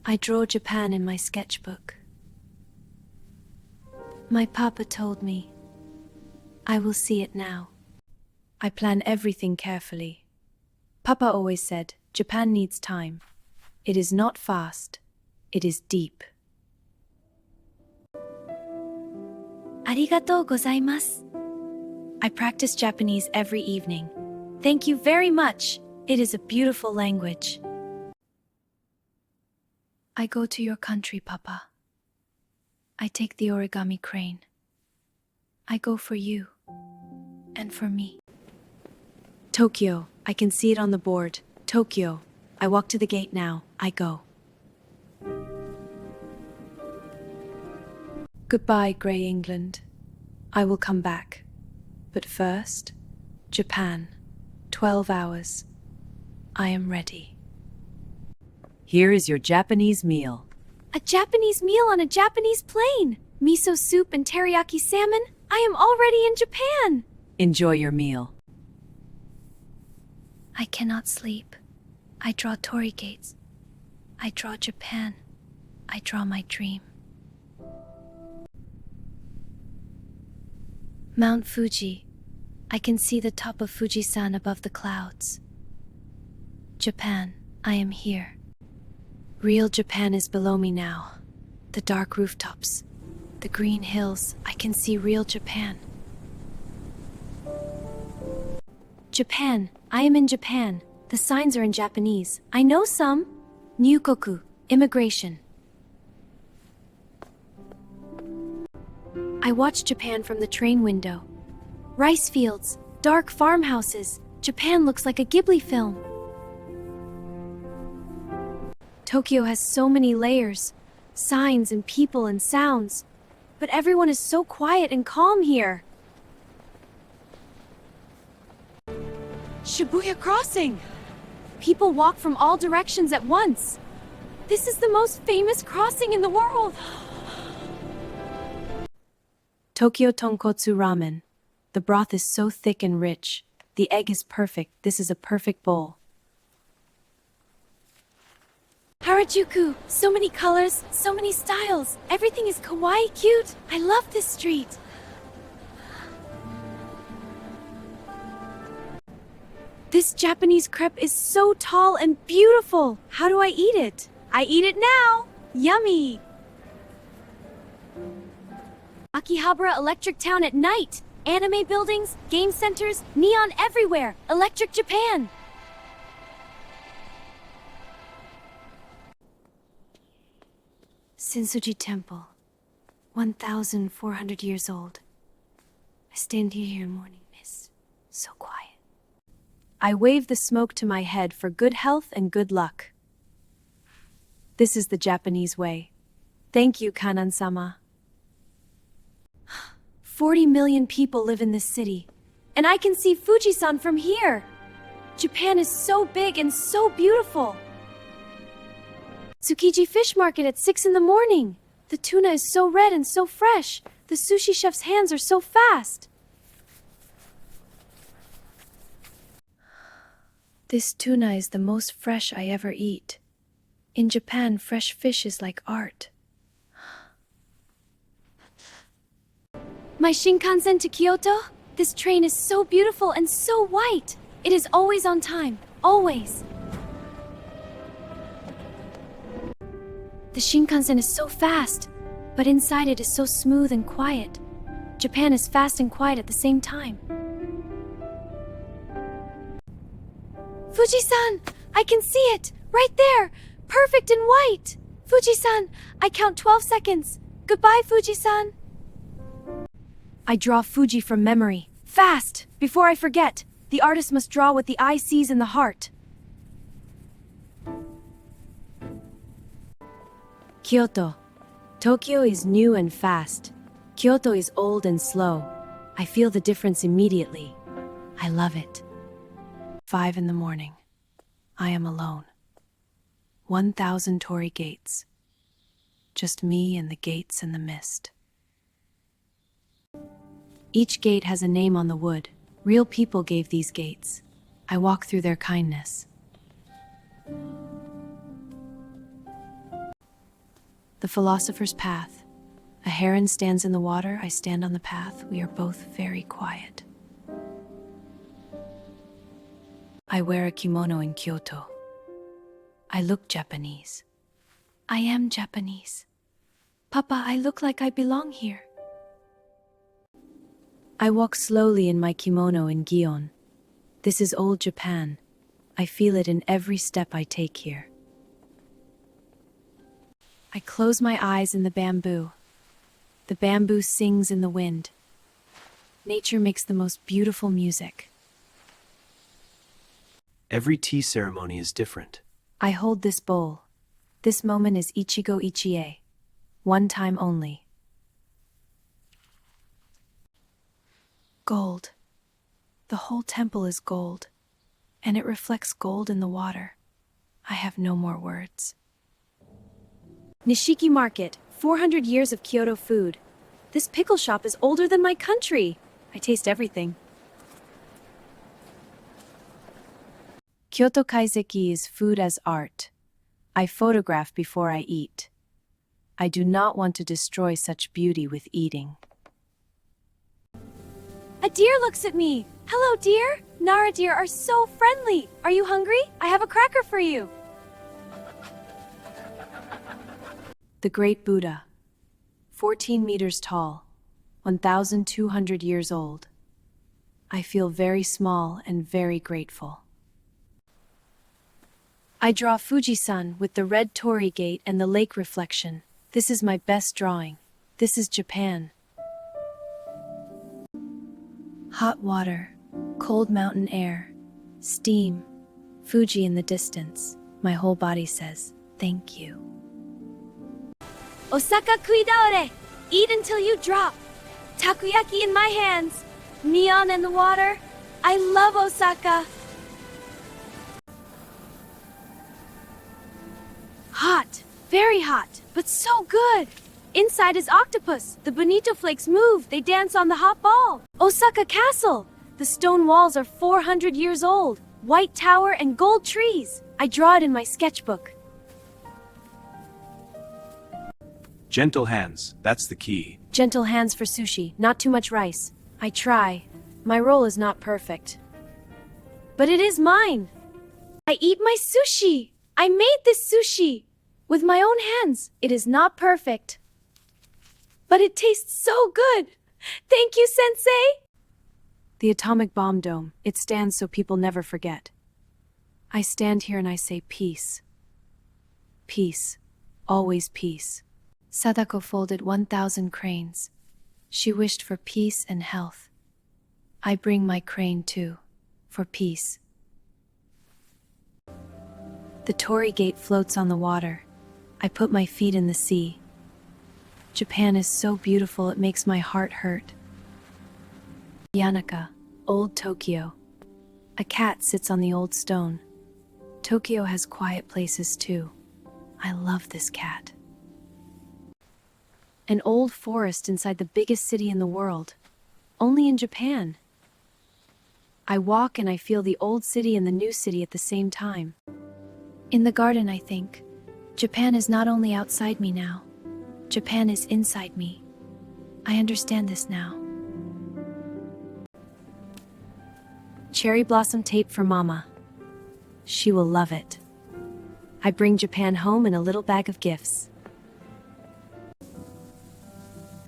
I draw Japan in my sketchbook. My papa told me, I will see it now. I plan everything carefully. Papa always said, Japan needs time. It is not fast, it is deep. Arigatou gozaimasu. I practice Japanese every evening. Thank you very much. It is a beautiful language. I go to your country, Papa. I take the origami crane. I go for you. And for me. Tokyo. I can see it on the board. Tokyo. I walk to the gate now. I go. Goodbye, grey England. I will come back. But first, Japan. 12 hours. I am ready. Here is your Japanese meal. A Japanese meal on a Japanese plane! Miso soup and teriyaki salmon? I am already in Japan! Enjoy your meal. I cannot sleep. I draw torii gates. I draw Japan. I draw my dream. Mount Fuji. I can see the top of Fujisan above the clouds. Japan, I am here. Real Japan is below me now. The dark rooftops, the green hills, I can see real Japan. Japan, I am in Japan. The signs are in Japanese. I know some. Nyukoku, immigration. I watch Japan from the train window. Rice fields, dark farmhouses. Japan looks like a Ghibli film. Tokyo has so many layers, signs and people and sounds, but everyone is so quiet and calm here. Shibuya Crossing! People walk from all directions at once. This is the most famous crossing in the world. Tokyo Tonkotsu Ramen. The broth is so thick and rich. The egg is perfect. This is a perfect bowl. Harajuku! So many colors, so many styles. Everything is kawaii cute. I love this street. This Japanese crepe is so tall and beautiful. How do I eat it? I eat it now! Yummy! Akihabara Electric Town at night. Anime buildings, game centers, neon everywhere. Electric Japan. Sensoji Temple, 1,400 years old. I stand here in morning mist, so quiet. I wave the smoke to my head for good health and good luck. This is the Japanese way. Thank you, Kanan-sama. 40 million people live in this city, and I can see Fujisan from here. Japan is so big and so beautiful. Tsukiji Fish Market at 6 in the morning. The tuna is so red and so fresh. The sushi chef's hands are so fast. This tuna is the most fresh I ever eat. In Japan, fresh fish is like art. My Shinkansen to Kyoto? This train is so beautiful and so white. It is always on time. Always. The Shinkansen is so fast, but inside it is so smooth and quiet. Japan is fast and quiet at the same time. Fujisan! I can see it! Right there! Perfect and white! Fujisan! I count 12 seconds. Goodbye, Fujisan! I draw Fuji from memory. Fast! Before I forget, the artist must draw what the eye sees in the heart. Kyoto. Tokyo is new and fast. Kyoto is old and slow. I feel the difference immediately. I love it. 5 in the morning. I am alone. 1,000 torii gates. Just me and the gates and the mist. Each gate has a name on the wood. Real people gave these gates. I walk through their kindness. The philosopher's path. A heron stands in the water, I stand on the path. We are both very quiet. I wear a kimono in Kyoto. I look Japanese. I am Japanese. Papa, I look like I belong here. I walk slowly in my kimono in Gion. This is old Japan. I feel it in every step I take here. I close my eyes in the bamboo. The bamboo sings in the wind. Nature makes the most beautiful music. Every tea ceremony is different. I hold this bowl. This moment is Ichigo Ichie. One time only. Gold. The whole temple is gold, and it reflects gold in the water. I have no more words. Nishiki Market, 400 years of Kyoto food. This pickle shop is older than my country. I taste everything. Kyoto Kaiseki is food as art. I photograph before I eat. I do not want to destroy such beauty with eating. A deer looks at me. Hello, deer. Nara deer are so friendly. Are you hungry? I have a cracker for you. The Great Buddha. 14 meters tall. 1,200 years old. I feel very small and very grateful. I draw Fuji-san with the red torii gate and the lake reflection. This is my best drawing. This is Japan. Hot water, cold mountain air, steam, Fuji in the distance. My whole body says, thank you. Osaka kuidaore! Eat until you drop. Takoyaki in my hands. Neon in the water. I love Osaka. Hot, very hot, but so good. Inside is octopus. The bonito flakes move. They dance on the hot ball. Osaka Castle. The stone walls are 400 years old. White tower and gold trees. I draw it in my sketchbook. Gentle hands, that's the key. Gentle hands for sushi, not too much rice. I try. My roll is not perfect. But it is mine. I eat my sushi. I made this sushi with my own hands. It is not perfect, but it tastes so good. Thank you, Sensei. The atomic bomb dome. It stands so people never forget. I stand here and I say peace. Peace. Always peace. Sadako folded 1,000 cranes. She wished for peace and health. I bring my crane too, for peace. The torii gate floats on the water. I put my feet in the sea. Japan is so beautiful it makes my heart hurt. Yanaka, old Tokyo. A cat sits on the old stone. Tokyo has quiet places too. I love this cat. An old forest inside the biggest city in the world. Only in Japan. I walk and I feel the old city and the new city at the same time. In the garden, I think, Japan is not only outside me now. Japan is inside me. I understand this now. Cherry blossom tape for Mama. She will love it. I bring Japan home in a little bag of gifts.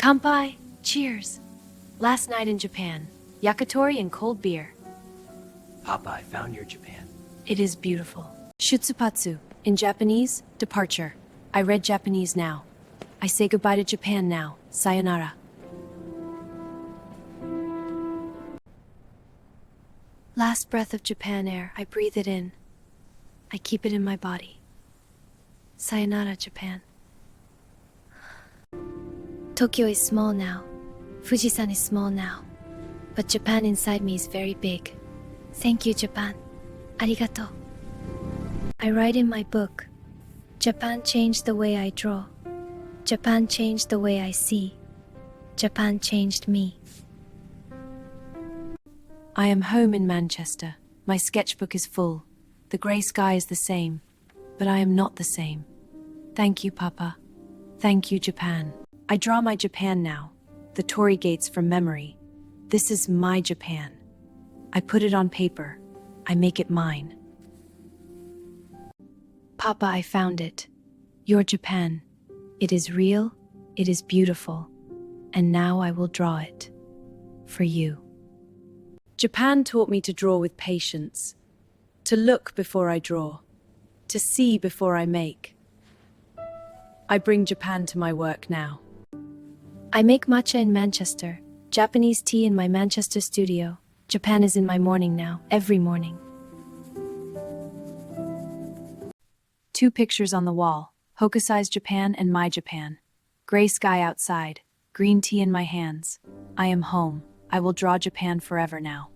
Kanpai, cheers. Last night in Japan, yakitori and cold beer. Papa, I found your Japan. It is beautiful. Shutsupatsu, in Japanese, departure. I read Japanese now. I say goodbye to Japan now. Sayonara. Last breath of Japan air, I breathe it in. I keep it in my body. Sayonara, Japan. Tokyo is small now. Fuji-san is small now. But Japan inside me is very big. Thank you, Japan. Arigato. I write in my book, Japan changed the way I draw. Japan changed the way I see. Japan changed me. I am home in Manchester. My sketchbook is full. The grey sky is the same, but I am not the same. Thank you, Papa. Thank you, Japan. I draw my Japan now, the torii gates from memory. This is my Japan. I put it on paper. I make it mine. Papa, I found it. Your Japan. It is real, it is beautiful, and now I will draw it. For you. Japan taught me to draw with patience, to look before I draw, to see before I make. I bring Japan to my work now. I make matcha in Manchester, Japanese tea in my Manchester studio. Japan is in my morning now, every morning. 2 pictures on the wall, Hokusai's Japan and my Japan. Gray sky outside, green tea in my hands. I am home. I will draw Japan forever now.